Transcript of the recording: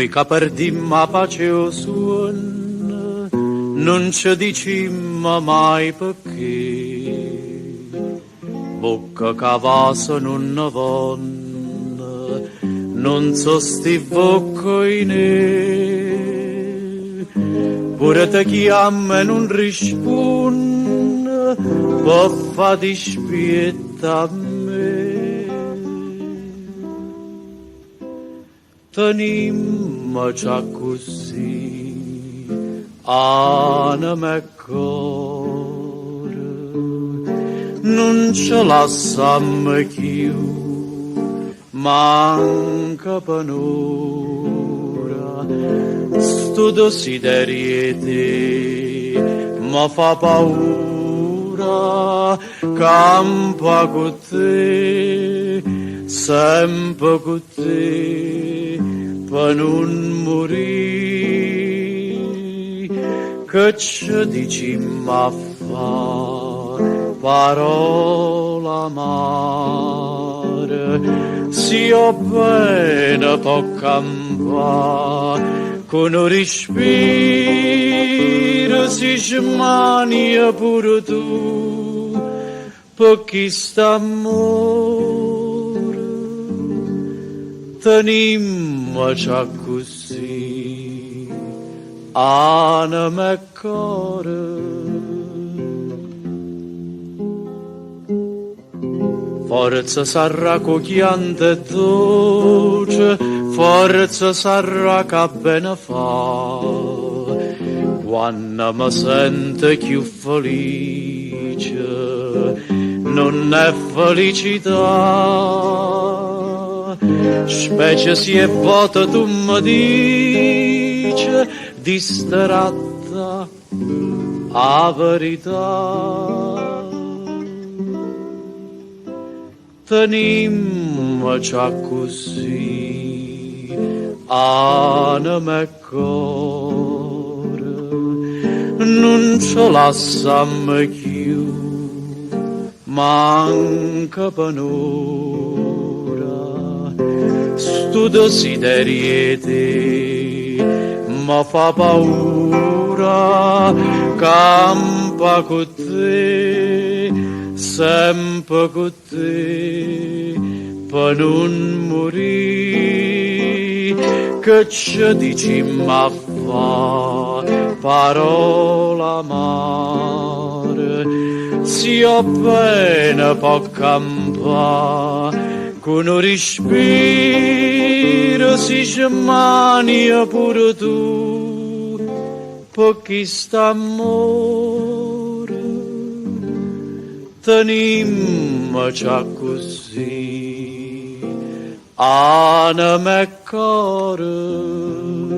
noi che perdimmo pace o suon, non ci dicimmo mai perché. Bocca che vaso non ne vanno, non so sti bocca in e. Pure te chiama e non risponde, può fa dispietta a me. Tenimmo già così, anima e cuore, non ce la sammo più, manca per un'ora, sto desiderio te, ma fa paura, campa con te, sempre con te, per non morire, che ci dicimmo a fare parola amare, sia bene può campare, con un respiro si smania pure tu, per chi sta amore, tenimmo già così, anima e cuore. Forza sarà cochiante dolce, forza sarà che bene fa, quando mi sento più felice, non è felicità, specie se è vuota tu mi dici, distratta, a verità. Tenimmo già così, anima e cuore, non ce la sammo più, manca per un'ora, sto desiderio te, ma fa paura, campa con te, sempre con te, per non morire, che ci dicimmo a fa parola amare, sia bene può campare, con un respiro si smania pure tu, per chi sta amore. Tenimmo già così, anima e cuore.